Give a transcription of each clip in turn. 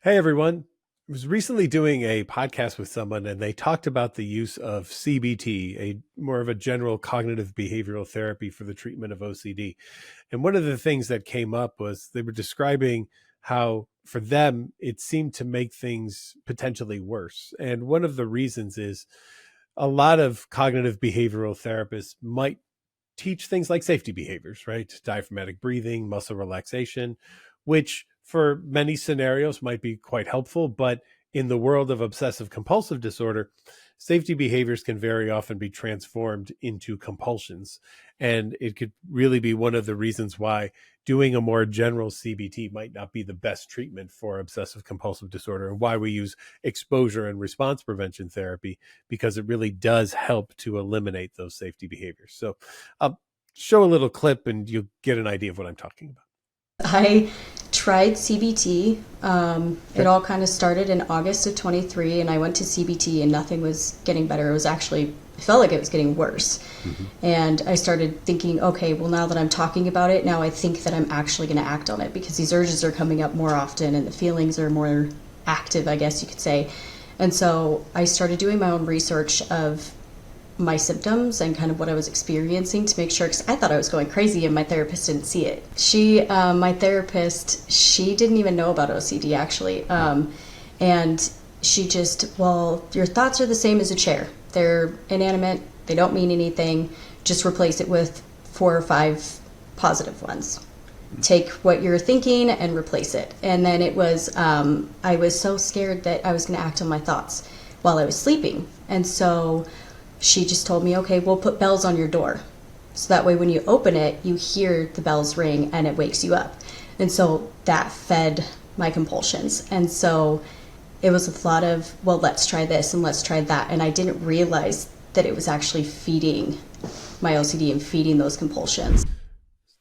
Hey everyone. I was recently doing a podcast with someone and they talked about the use of CBT, a more of a general cognitive behavioral therapy for the treatment of OCD. And one of the things that came up was they were describing how for them it seemed to make things potentially worse. And one of the reasons is a lot of cognitive behavioral therapists might teach things like safety behaviors, right? Diaphragmatic breathing, muscle relaxation, which for many scenarios might be quite helpful. But in the world of obsessive compulsive disorder, safety behaviors can very often be transformed into compulsions. And it could really be one of the reasons why doing a more general CBT might not be the best treatment for obsessive compulsive disorder, and why we use exposure and response prevention therapy, because it really does help to eliminate those safety behaviors. So I'll show a little clip and you'll get an idea of what I'm talking about. I tried CBT. It Okay. all kind of started in August of 23, and I went to CBT and nothing was getting better. It was actually, I felt like it was getting worse. Mm-hmm. And I started thinking, okay, well, now that I'm talking about it, now I think that I'm actually going to act on it because these urges are coming up more often and the feelings are more active, I guess you could say. And so I started doing my own research of my symptoms and kind of what I was experiencing to make sure, because I thought I was going crazy and my therapist didn't see it. My therapist, she didn't even know about OCD actually. And she just, well, your thoughts are the same as a chair. They're inanimate, they don't mean anything. Just replace it with 4 or 5 positive ones. Take what you're thinking and replace it. And then I was so scared that I was going to act on my thoughts while I was sleeping. And so she just told me, okay, we'll put bells on your door. So that way when you open it, you hear the bells ring and it wakes you up. And so that fed my compulsions. And so it was a lot of, well, let's try this and let's try that. And I didn't realize that it was actually feeding my OCD and feeding those compulsions.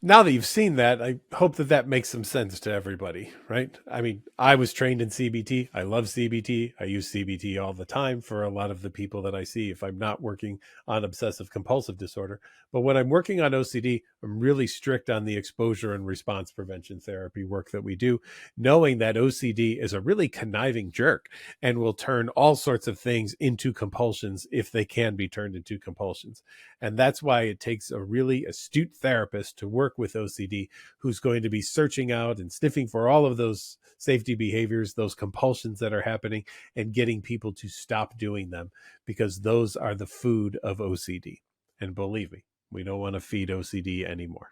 Now that you've seen that, I hope that that makes some sense to everybody, right? I mean, I was trained in CBT. I love CBT. I use CBT all the time for a lot of the people that I see if I'm not working on obsessive compulsive disorder. But when I'm working on OCD, I'm really strict on the exposure and response prevention therapy work that we do, knowing that OCD is a really conniving jerk and will turn all sorts of things into compulsions if they can be turned into compulsions. And that's why it takes a really astute therapist to work with OCD, who's going to be searching out and sniffing for all of those safety behaviors, those compulsions that are happening, and getting people to stop doing them, because those are the food of OCD. And believe me, we don't want to feed OCD anymore.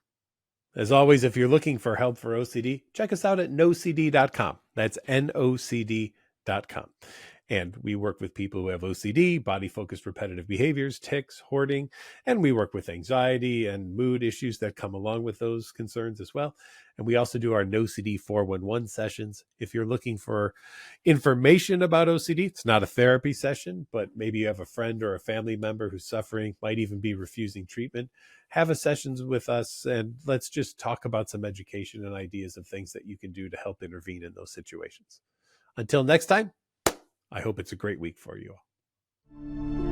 As always, if you're looking for help for OCD, check us out at NOCD.com. That's NOCD.com. And we work with people who have OCD, body focused repetitive behaviors, tics, hoarding, and we work with anxiety and mood issues that come along with those concerns as well. And we also do our NOCD 411 sessions. If you're looking for information about OCD, it's not a therapy session, but maybe you have a friend or a family member who's suffering, might even be refusing treatment, have a sessions with us and let's just talk about some education and ideas of things that you can do to help intervene in those situations. Until next time, I hope it's a great week for you all.